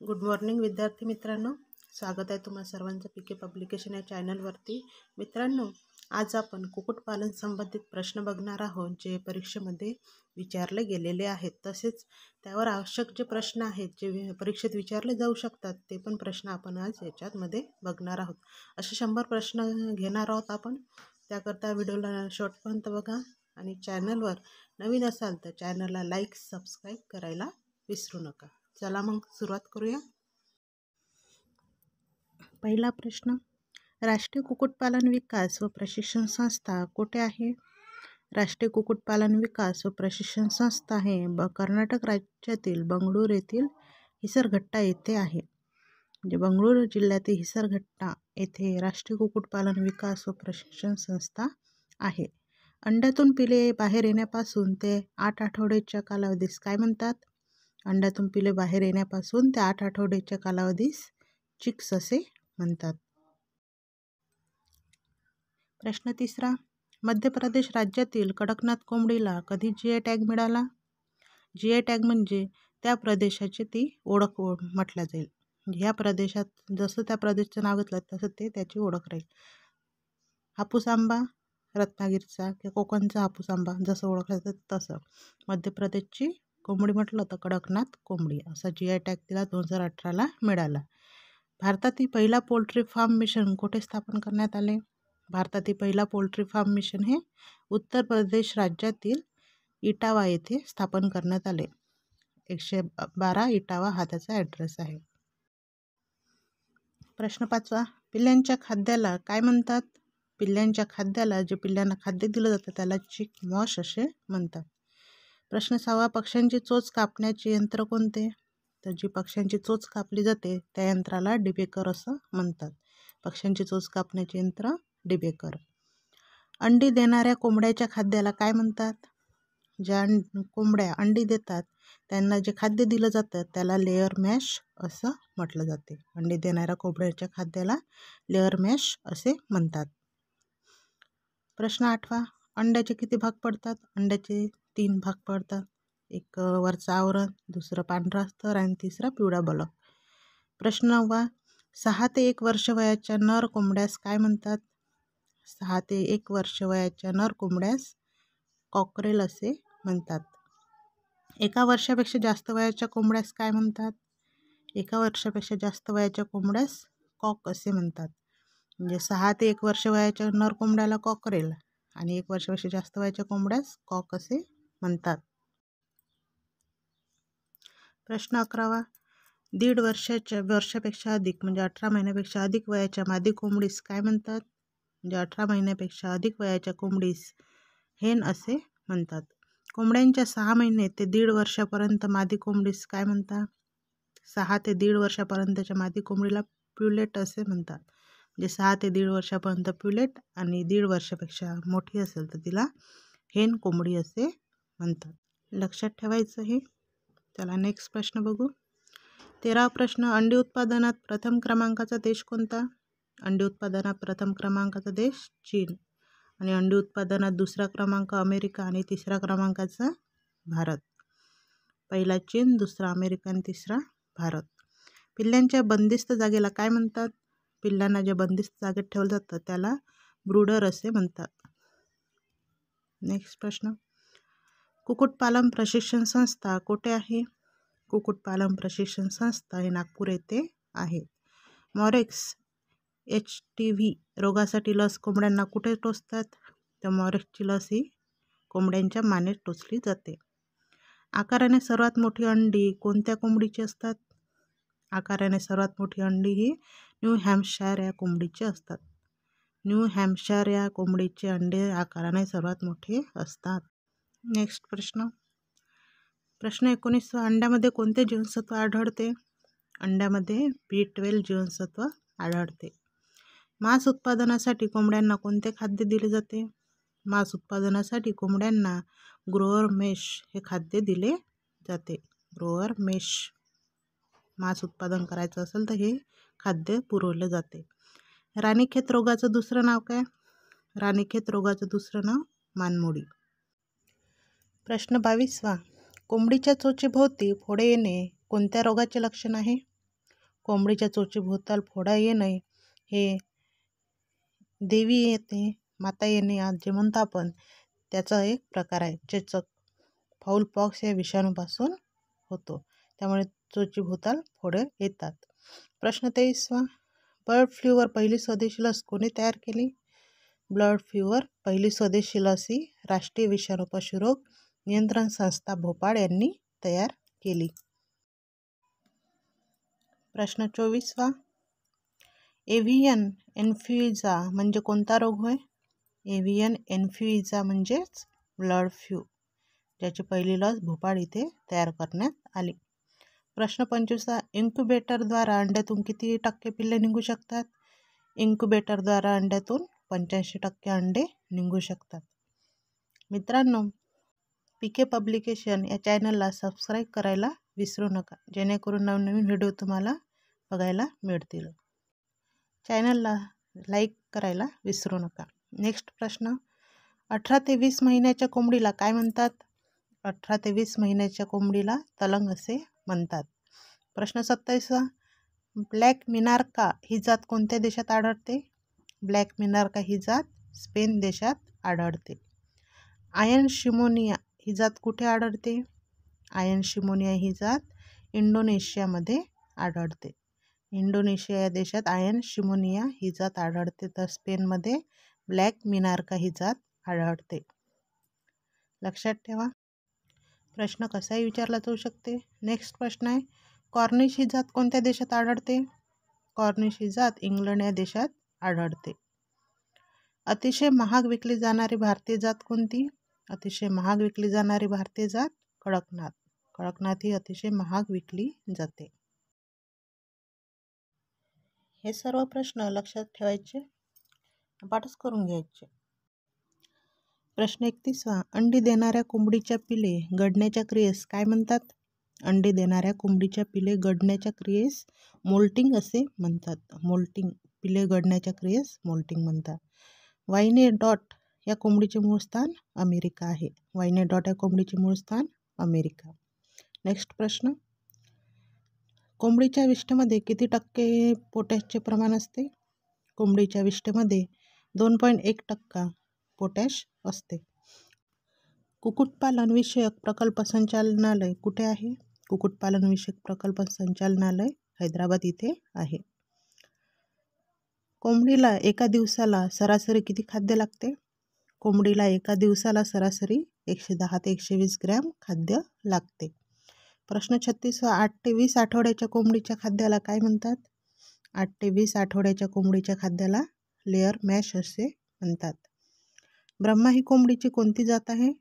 Good morning विद्यार्थी मित्रांनो, स्वागत आहे तुम्हा सर्वांचं पीके पब्लिकेशन या चॅनलवरती. मित्रांनो, आज आपण कुक्कुटपालन संबंधित प्रश्न बघणार आहोत जे परीक्षेमध्ये विचारले गेलेले आहेत. तसेच त्यावर आवश्यक जे प्रश्न आहेत जे परीक्षेत विचारले जाऊ शकतात ते पण प्रश्न आपण आज याच्यामध्ये बघणार आहोत. असे 100 प्रश्न घेणार आहोत आपण. त्याकरता व्हिडिओला शेवटपर्यंत बघा आणि चॅनलवर नवीन असाल तर चॅनलला लाईक सबस्क्राईब करायला विसरू नका. चला मग सुरुवात करूया. पहिला प्रश्न, राष्ट्रीय कुक्कुटपालन विकास व प्रशिक्षण संस्था कुठे आहे? राष्ट्रीय कुक्कुटपालन विकास व प्रशिक्षण संस्था हे कर्नाटक राज्यातील बंगळूर येथील हिसरघट्टा येथे आहे. म्हणजे बंगळूर जिल्ह्यातील हिसरघट्टा येथे राष्ट्रीय कुक्कुटपालन विकास व प्रशिक्षण संस्था आहे. अंड्यातून पिले बाहेर येण्यापासून ते 8 आठवड्याच्या कालावधीस काय म्हणतात? अंड्यातून पिले बाहेर येण्यापासून ते 8 आठवड्याच्या कालावधीस चिक्स असे म्हणतात. प्रश्न तिसरा, मध्य प्रदेश राज्यातील कडकनाथ कोंबडीला कधी GI टॅग मिळाला? GI टॅग म्हणजे त्या प्रदेशाची ती ओळख म्हटल्या जाईल. ह्या प्रदेशात जसं त्या प्रदेशाचं नाव घेतलं तसं ते त्याची ओळख राहील. हापूस आंबा रत्नागिरीचा किंवा कोकणचा हापूस आंबा जसं ओळखलं जातं तसं मध्य प्रदेशची कोंबडी म्हटलं तर कडकनाथ कोंबडी असा GI टॅग तिला 2018ला मिळाला. भारतातील पहिला पोल्ट्री फार्म मिशन कुठे स्थापन करण्यात आले? भारतातील पहिला पोल्ट्री फार्म मिशन हे उत्तर प्रदेश राज्यातील इटावा येथे स्थापन करण्यात आले. 112 इटावा हा त्याचा ॲड्रेस आहे. प्रश्न 5, पिल्लांच्या खाद्याला काय म्हणतात? पिल्लांच्या खाद्याला जे पिल्लांना खाद्य दिलं जातं त्याला चिक मॉश असे म्हणतात. प्रश्न 6, पक्ष्यांची चोच कापण्याचे यंत्र कोणते? तर जी पक्ष्यांची चोच कापली जाते त्या यंत्राला डिबेकर असं म्हणतात. पक्ष्यांची चोच कापण्याचे यंत्र डिबेकर. अंडी देणाऱ्या कोंबड्याच्या खाद्याला काय म्हणतात? ज्या कोंबड्या अंडी देतात त्यांना जे खाद्य दिलं जातं त्याला लेअर मॅश असं म्हटलं जाते. अंडी देणाऱ्या कोंबड्याच्या खाद्याला लेअर मॅश असे म्हणतात. प्रश्न 8, अंड्याचे किती भाग पडतात? अंड्याचे 3 भाग पडतात. एक वरचं आवरण, दुसरं पांढरं अस्तर आणि तिसरा पिवळा बलक. प्रश्न 9, 6 ते 1 वर्ष वयाच्या नर कोंबड्यास काय म्हणतात? 6 ते 1 वर्ष वयाच्या नर कोंबड्यास कॉकरेल असे म्हणतात. 1 वर्षापेक्षा जास्त वयाच्या कोंबड्यास काय म्हणतात? 1 वर्षापेक्षा जास्त वयाच्या कोंबड्यास कॉक असे म्हणतात. म्हणजे 6 ते 1 वर्ष वयाच्या नर कोंबड्याला कॉकरेल आणि 1 वर्षापेक्षा जास्त वयाच्या कोंबड्यास कॉक असे म्हणतात. प्रश्न 11, 1.5 वर्षापेक्षा अधिक म्हणजे 18 महिन्यापेक्षा अधिक वयाच्या मादी कोंबडीस काय म्हणतात? म्हणजे 18 महिन्यापेक्षा अधिक वयाच्या कोंबडीस हेन असे म्हणतात. कोंबड्यांच्या 6 महिने ते 1.5 वर्षापर्यंत मादी कोंबडीस काय म्हणतात? 6 ते 1.5 वर्षापर्यंतच्या मादी कोंबडीला प्युलेट असे म्हणतात. म्हणजे 6 ते 1.5 वर्षापर्यंत प्युलेट आणि 1.5 वर्षापेक्षा मोठी असेल तर तिला हेन कोंबडी असे म्हणतात. लक्षात ठेवायचं हे. चला नेक्स्ट प्रश्न बघू. 13वा प्रश्न, अंडी उत्पादनात प्रथम क्रमांकाचा देश कोणता? अंडी उत्पादनात प्रथम क्रमांकाचा देश चीन आणि अंडी उत्पादनात 2रा क्रमांक अमेरिका आणि 3रा क्रमांकाचा भारत. पहिला चीन, 2रा अमेरिका आणि 3रा भारत. पिल्लांच्या बंदिस्त जागेला काय म्हणतात? पिल्लांना जे बंदिस्त जागेत ठेवलं जातं त्याला ब्रूडर असे म्हणतात. नेक्स्ट प्रश्न, कुक्कुटपालन प्रशिक्षण संस्था कुठे आहे? कुक्कुटपालन प्रशिक्षण संस्था हे नागपूर येथे आहे. मॉरेक्स HTV रोगासाठी लस कोंबड्यांना कुठे टोचतात? तर मॉरेक्सची लस ही कोंबड्यांच्या मानेत टोचली जाते. आकाराने सर्वात मोठी अंडी कोणत्या कोंबडीची असतात? आकाराने सर्वात मोठी अंडी ही न्यू हॅम्पशायर या कोंबडीची असतात. न्यू हॅम्पशायर या कोंबडीचे अंडे आकाराने सर्वात मोठे असतात. नेक्स्ट प्रश्न, प्रश्न 19, अंड्यामध्ये कोणते जीवनसत्व आढळते? अंड्यामध्ये B12 जीवनसत्व आढळते. मांस उत्पादनासाठी कोंबड्यांना कोणते खाद्य दिले जाते? मांस उत्पादनासाठी कोंबड्यांना ग्रोअर मेश हे खाद्य दिले जाते. Grower mesh. मांस उत्पादन करायचं असेल तर हे खाद्य पुरवले जाते. राणीखेत रोगाचं दुसरं नाव काय? राणीखेत रोगाचं दुसरं नाव मानमोडी. प्रश्न 22, कोंबडीच्या चोचीभोवती फोडे येणे कोणत्या रोगाचे लक्षण आहे? कोंबडीच्या चोचीभोवताल फोडा येणे हे देवी येते, माता येणे जे म्हणतो आपण त्याचा एक प्रकार आहे. चेचक फाऊल पॉक्स या विषाणूपासून होतो, त्यामुळे चोचीभोवताल फोडे येतात. प्रश्न 23वा, बर्ड फ्लूवर पहिली स्वदेशी लस कोणी तयार केली? बर्ड फ्लूवर पहिली स्वदेशी लस ही राष्ट्रीय विषाणू पशुरोग नियंत्रण संस्था भोपाळ यांनी तयार केली. प्रश्न 24वा, एव्हियन इन्फ्लुएन्झा म्हणजे कोणता रोग होय? एव्हियन इन्फ्लुएन्झा म्हणजेच बर्ड फ्लू, ज्याची पहिली लस भोपाळ इथे तयार करण्यात आली. प्रश्न 25वा, इन्क्युबेटरद्वारा अंड्यातून किती टक्के पिल्ले निघू शकतात? इन्क्युबेटरद्वारा अंड्यातून 85% अंडे निघू शकतात. मित्रांनो, पीके पब्लिकेशन या चॅनलला सबस्क्राईब करायला विसरू नका, जेणेकरून नवनवीन व्हिडिओ तुम्हाला बघायला मिळतील. चॅनलला लाईक करायला विसरू नका. नेक्स्ट प्रश्न, 18 ते 20 महिन्याच्या कोंबडीला काय म्हणतात? 18 ते 20 महिन्याच्या कोंबडीला तलंग असे म्हणतात. प्रश्न 27वा, ब्लॅक मिनार्का ही जात कोणत्या देशात आढळते? ब्लॅक मिनार्का ही जात स्पेन देशात आढळते. आयन शिमोनिया ही जात कुठे आढळते? आयन शिमोनिया ही जात इंडोनेशियामध्ये आढळते. इंडोनेशिया या देशात आयन शिमोनिया ही जात आढळते, तर स्पेनमध्ये ब्लॅक मिनार्का ही जात आढळते. लक्षात ठेवा. प्रश्न कसाही विचारला जाऊ शकते. नेक्स्ट प्रश्न आहे, कॉर्निश ही जात कोणत्या देशात आढळते? कॉर्निश ही जात इंग्लंड या देशात आढळते. अतिशय महाग विकली जाणारी भारतीय जात कोणती? अतिशय महाग विकली जाणारी भारतीय जात कडकनाथ. कडकनाथ ही अतिशय महाग विकली जाते. हे सर्व प्रश्न लक्षात ठेवायचे, पाठच करून घ्यायचे. प्रश्न 31वा, अंडी देणाऱ्या कोंबडीच्या पिले गडण्याच्या क्रियेस काय म्हणतात? अंडी देणाऱ्या कोंबडीच्या पिले गडण्याच्या क्रियेस मोल्टिंग असे म्हणतात. मोल्टिंग, पिले गडण्याच्या क्रियेस मोल्टिंग म्हणतात. वायनेडॉट या कोंबडीचे मूळ स्थान अमेरिका आहे. वायनेडॉट या कोंबडीचे मूळ स्थान अमेरिका. नेक्स्ट प्रश्न, कोंबडीच्या विष्ठेमध्ये किती टक्के पोटॅशचे प्रमाण असते? कोंबडीच्या विष्ठेमध्ये 2.1% पोटॅश असते. कुक्कुटपालन विषयक प्रकल्प संचालनालय कुठे आहे? कुक्कुटपालन विषयक प्रकल्प संचालनालय हैदराबाद इथे आहे. कोंबडीला एका दिवसाला सरासरी किती खाद्य लागते? कोंबडीला एका दिवसाला सरासरी 110 ते 120 ग्रॅम खाद्य लागते. प्रश्न 36वा, 8 ते 20 आठवड्याच्या कोंबडीच्या खाद्याला काय म्हणतात? 8 ते 20 आठवड्याच्या कोंबडीच्या खाद्याला लेअर मॅश असे म्हणतात. ब्रह्मा ही कोंबडीची कोणती जात आहे?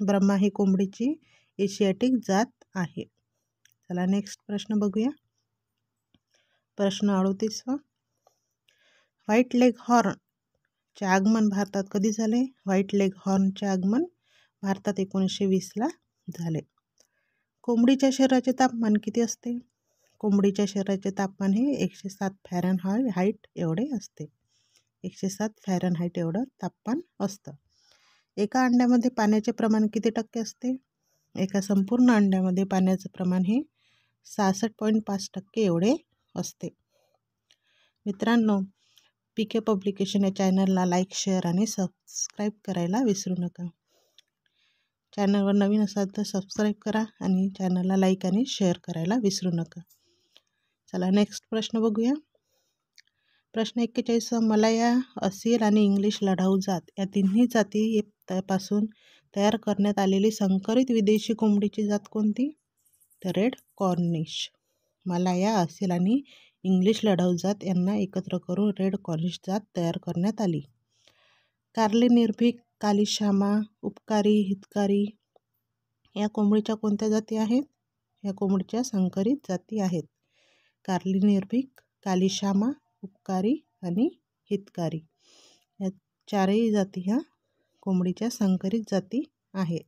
ब्रह्मा ही कोंबडीची एशियाटिक जात आहे. चला नेक्स्ट प्रश्न बघूया. प्रश्न 38वा, व्हाईट लेग हॉर्नचे आगमन भारतात कधी झाले? व्हाईट लेग हॉर्नचे आगमन भारतात 1920ला झाले. कोंबडीच्या शरीराचे तापमान किती असते? कोंबडीच्या शरीराचे तापमान हे 107 फॅरनहाईट एवढे असते. 107 फॅरनहाईट एवढं तापमान असतं. एका अंड्यामध्ये पाण्याचे प्रमाण किती टक्के असते? एका संपूर्ण अंड्यामध्ये पाण्याचं प्रमाण हे 66.5% एवढे असते. मित्रांनो, पीके पब्लिकेशन या चॅनलला लाईक, शेअर आणि सबस्क्राईब करायला विसरू नका. चॅनलवर नवीन असाल तर सबस्क्राईब करा आणि चॅनलला लाईक आणि शेअर करायला विसरू नका. चला नेक्स्ट प्रश्न बघूया. प्रश्न 41, मलाया, असील आणि इंग्लिश लढाऊ जात या तिन्ही जातीपासून तयार करण्यात आलेली संकरित विदेशी कोंबडीची जात कोणती? तर रेड कॉर्निश. मलाया, असील आणि इंग्लिश लढाऊ जात यांना एकत्र करून रेड कॉर्निश जात तयार करण्यात आली. कार्ली निर्भीक, काली श्यामा, उपकारी, हितकारी या कोंबडीच्या कोणत्या जाती आहेत? या कोंबडीच्या संकरित जाती आहेत. कार्ली निर्भीक, काली श्यामा, उपकारी आणि हितकारी या चारही जाती ह्या कोंबडीच्या संकरित जाती आहेत.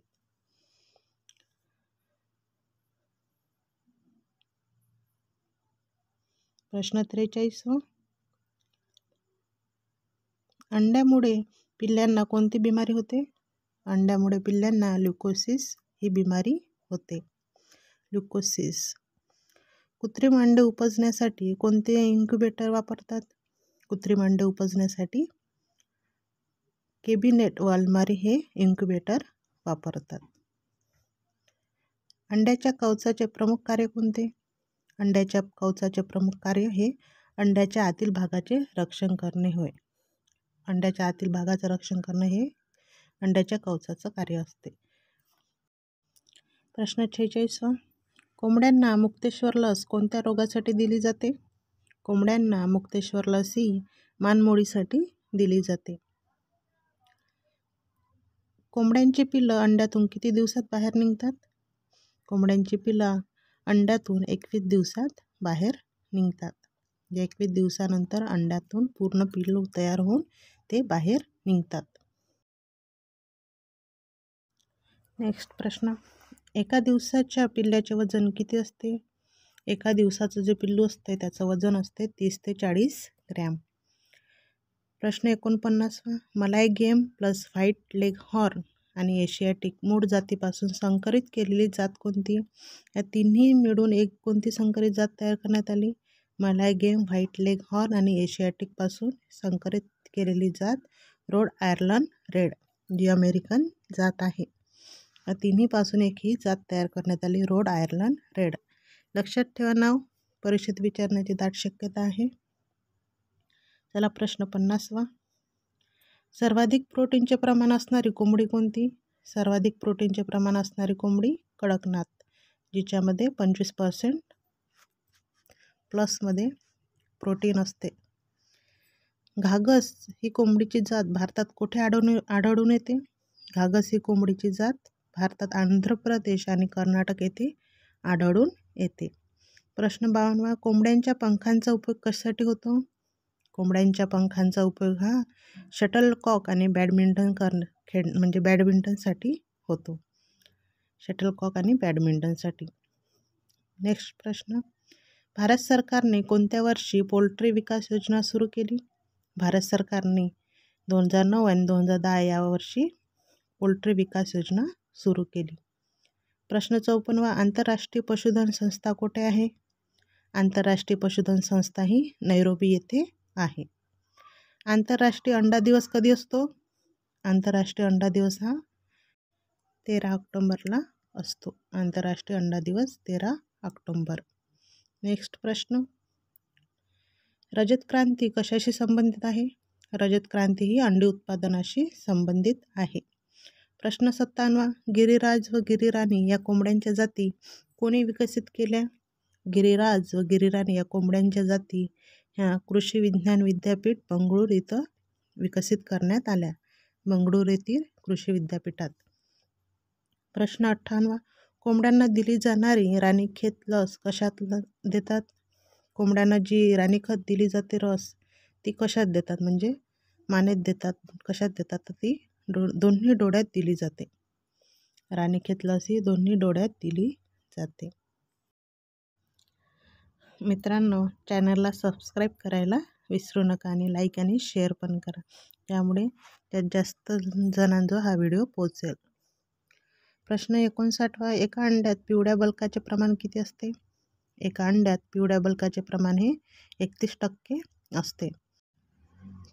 प्रश्न 43, अंड्यामुळे पिल्ल्यांना कोणती बिमारी होते? अंड्यामुळे पिल्ल्यांना ल्युकोसिस ही बिमारी होते. ल्युकोसिस. कृत्रिम अंडे उपजण्यासाठी कोणते इन्क्युबेटर वापरतात? कृत्रिम अंडे उपजण्यासाठी कॅबिनेट वाल्मारी हे इन्क्युबेटर वापरतात. अंड्याच्या कवचाचे प्रमुख कार्य कोणते? अंड्याच्या कवचाचे प्रमुख कार्य हे अंड्याच्या आतील भागाचे रक्षण करणे होय. अंड्याच्या आतील भागाचे रक्षण करणे हे अंड्याच्या कवचाचं कार्य असते. प्रश्न 46. कोंबड्यांना मुक्तेश्वर लस कोणत्या रोगासाठी दिली जाते? कोंबड्यांना मुक्तेश्वर लस ही मानमोडीसाठी दिली जाते. कोंबड्यांची पिल्लं अंड्यातून किती दिवसात बाहेर निघतात? कोंबड्यांची पिल्लं अंड्यातून 21 दिवसात बाहेर निघतात. 21 दिवसानंतर अंड्यातून पूर्ण पिल्लू तयार होऊन ते बाहेर निघतात. नेक्स्ट प्रश्न. एका दिवसाच्या पिल्ल्याचे वजन किती असते? एका दिवसाचं जे पिल्लू असते त्याचं वजन असते 30 ते 40 ग्रॅम. प्रश्न 49. Malay game plus white leghorn आणि एशियाटिक मूळ जातीपासून संकरित केलेली जात कोणती? या तिन्ही मिळून एक कोणती संकरित जात तयार करण्यात आली? मलाय गेम, व्हाईट लेग हॉर्न आणि एशियाटिकपासून संकरित केलेली जात रोड आयर्लंड रेड जी अमेरिकन जात आहे. या तिन्हीपासून एक ही जात तयार करण्यात आली, रोड आयर्लंड रेड. लक्षात ठेवा, नाव परीक्षेत विचारण्याची दाट शक्यता आहे. चला प्रश्न 50. सर्वाधिक प्रोटीनचे प्रमाण असणारी कोंबडी कोणती? सर्वाधिक प्रोटीनचे प्रमाण असणारी कोंबडी कडकनाथ, जिच्यामध्ये 25% प्लसमध्ये प्रोटीन असते. घागस ही कोंबडीची जात भारतात कुठे आढळून येते? घागस ही कोंबडीची जात भारतात आंध्र प्रदेश आणि कर्नाटक येथे आढळून येते. प्रश्न 52. कोंबड्यांच्या पंखांचा उपयोग कशासाठी होतो? कोंबड्यांच्या पंखांचा उपयोग हा शटलकॉक आणि बॅडमिंटनसाठी होतो. शटलकॉक आणि बॅडमिंटनसाठी. नेक्स्ट प्रश्न. भारत सरकारने कोणत्या वर्षी पोल्ट्री विकास योजना सुरू केली? भारत सरकारने 2009 आणि 2010 या वर्षी पोल्ट्री विकास योजना सुरू केली. प्रश्न 54. आंतरराष्ट्रीय पशुधन संस्था कुठे आहे? आंतरराष्ट्रीय पशुधन संस्था ही नैरोबी येथे आहे. आंतरराष्ट्रीय अंडा दिवस कधी असतो? आंतरराष्ट्रीय अंडा दिवस हा 13 ऑक्टोबरला असतो. आंतरराष्ट्रीय अंडा दिवस 13 ऑक्टोबर. नेक्स्ट प्रश्न. रजत क्रांती कशाशी संबंधित आहे? रजत क्रांती ही अंडी उत्पादनाशी संबंधित आहे. प्रश्न 57. गिरिराज व गिरिराणी या कोंबड्यांच्या जाती कोणी विकसित केल्या? गिरिराज व गिरिराणी या कोंबड्यांच्या जाती ह्या कृषी विज्ञान विद्यापीठ बंगळूर इथं विकसित करण्यात आल्या. बंगळूर येथील कृषी विद्यापीठात. प्रश्न 58. कोंबड्यांना दिली जाणारी राणीखेत लस कशात देतात? कोंबड्यांना जी राणीखत दिली जाते रस ती कशात देतात? म्हणजे मानेत देतात. कशात देतात? तर ती दोन्ही डोळ्यात दिली जाते. राणीखेत लस ही दोन्ही डोळ्यात दिली जाते. मित्रांनो, चॅनलला सबस्क्राईब करायला विसरू नका आणि लाईक आणि शेअर पण करा, त्यामुळे त्यात जास्त जणांजवळ हा व्हिडिओ पोहोचेल. प्रश्न 59. एका अंड्यात पिवळ्या बल्काचे प्रमाण किती असते? एका अंड्यात पिवळ्या बल्काचे प्रमाण हे 31% असते.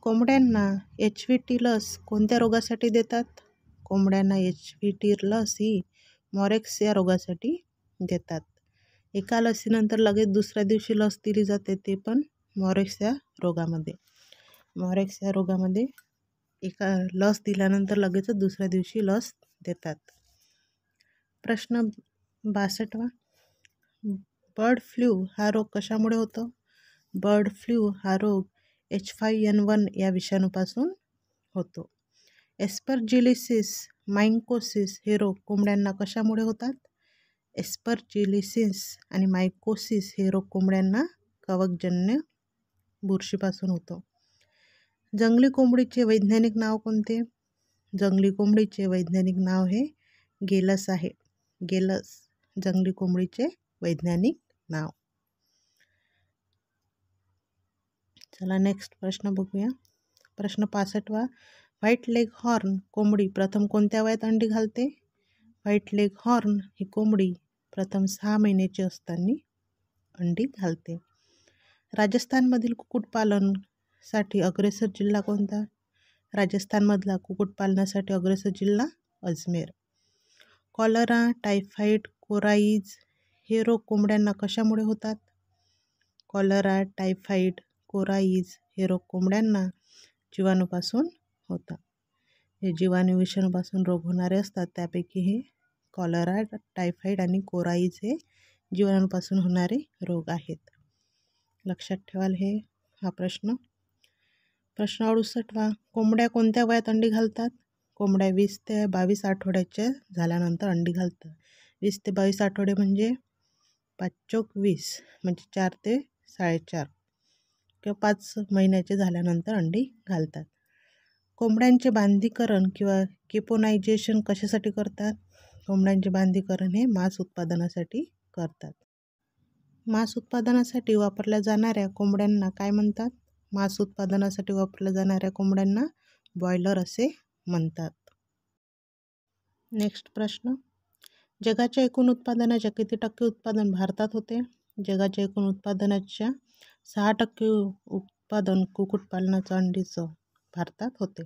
कोंबड्यांना HVT लस कोणत्या रोगासाठी देतात? कोंबड्यांना HVT लस ही मॉरेक्स या रोगासाठी देतात. एका लसीनंतर लगेच दुसऱ्या दिवशी लस दिली जाते, ते पण मॉरेक्स या रोगामध्ये. मॉरेक्स या रोगामध्ये एका लस दिल्यानंतर लगेचच दुसऱ्या दिवशी लस देतात. प्रश्न 62. बर्ड फ्लू हा रोग कशामुळे होतो? बर्ड फ्लू हा रोग H5N1 या विषाणूपासून होतो. एस्परजिलिसिस मायकोसिस हे रोग कोंबड्यांना कशामुळे होतात? एस्परजिलिसिस आणि मायकोसिस हे रोग कोंबड्यांना कवकजन्य बुरशीपासून होतो. जंगली कोंबडीचे वैज्ञानिक नाव कोणते? जंगली कोंबडीचे वैज्ञानिक नाव हे गेलस आहे. गेलस जंगली कोंबडीचे वैज्ञानिक नाव. चला नेक्स्ट प्रश्न बघूया. प्रश्न 65. व्हाईट लेग हॉर्न कोंबडी प्रथम कोणत्या वयात अंडी घालते? व्हाईट लेग हॉर्न ही कोंबडी प्रथम 6 महिन्याची असताना अंडी घालते. राजस्थानमधील कुक्कुटपालनासाठी अग्रेसर जिल्हा कोणता? राजस्थानमधला कुक्कुटपालनासाठी अग्रेसर जिल्हा अजमेर. कॉलरा, टायफॉईड, कोराईज हे रोग कोंबड्यांना कशामुळे होतात? कॉलरा, टायफॉईड, कोराईज हे रोग कोंबड्यांना जीवाणूपासून होतात. हे जीवाणू विषाणूपासून रोग होणारे असतात. त्यापैकी हे कॉलरा, टायफॉईड आणि कोराईज हे जीवाणूपासून होणारे रोग आहेत. लक्षात ठेवाल हा प्रश्न. प्रश्न 68वा. कोंबड्या कोणत्या वयात अंडी घालतात? कोंबड्या 20 ते 22 आठवड्याच्या झाल्यानंतर अंडी घालतात. 20 ते 22 आठवडे म्हणजे 5 चोक 20 म्हणजे 4 ते 4.5 किंवा 5 महिन्याचे झाल्यानंतर अंडी घालतात. कोंबड्यांचे बांधीकरण किंवा केपोनायझेशन कशासाठी करतात? कोंबड्यांचे बांधीकरण हे मांस उत्पादनासाठी करतात. मांस उत्पादनासाठी वापरल्या जाणाऱ्या कोंबड्यांना काय म्हणतात? मांस उत्पादनासाठी वापरल्या जाणाऱ्या कोंबड्यांना बॉयलर असे म्हणतात. नेक्स्ट प्रश्न. जगाच्या एकूण उत्पादनाच्या किती टक्के उत्पादन भारतात होते? जगाच्या एकूण उत्पादनाच्या 6% उत्पादन कुक्कुटपालनाचं अंडीचं भारतात होते.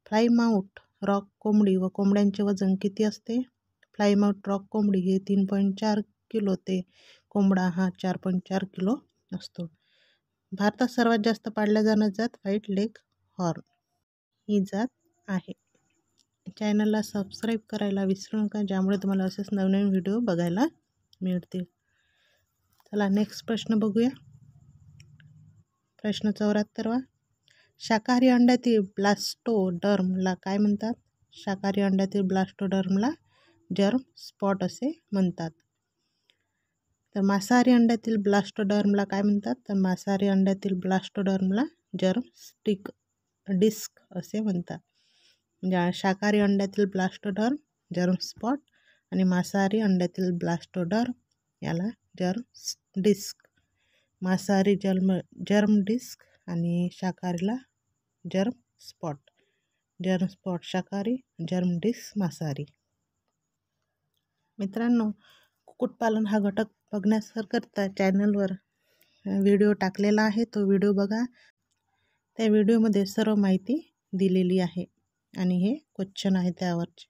प्लायमाऊथ रॉक कोंबडी व कोंबड्यांचे वजन किती असते? प्लायमाऊथ रॉक कोंबडी हे 3.4 किलो ते कोंबडा हा 4.4 किलो असतो. भारतात सर्वात जास्त पाळल्या जाणारी जात व्हाईट लेग हॉर्न ही जात आहे. चॅनलला सबस्क्राईब करायला विसरू नका, ज्यामुळे तुम्हाला असेच नवनवीन व्हिडिओ बघायला मिळतील. चला नेक्स्ट प्रश्न बघूया. प्रश्न 74वा. शाकाहारी अंड्यातील ब्लास्टोडर्मला काय म्हणतात? शाकाहारी अंड्यातील ब्लास्टोडर्मला जर्म स्पॉट असे म्हणतात. तर मांसाहारी अंड्यातील ब्लास्टोडर्मला काय म्हणतात? तर मांसाहारी अंड्यातील ब्लास्टोडर्मला जर्म डिस्क असे म्हणतात. म्हणजे शाकाहारी अंड्यातील ब्लास्टोडर्म जर्म स्पॉट आणि मांसाहारी अंड्यातील ब्लास्टोडर्म याला जर्म डिस्क. मांसाहारी जर्म डिस्क आणि शाकाहारीला जर्म स्पॉट. जर्म स्पॉट शाकाहारी, जर्म डिस्क मांसाहारी. मित्रांनो, कुक्कुटपालन हा घटक बघण्याकरता चॅनलवर व्हिडिओ टाकलेला आहे. तो व्हिडिओ बघा. त्या व्हिडिओमध्ये सर्व माहिती दिलेली आहे आणि हे क्वेश्चन आहे त्यावरचे.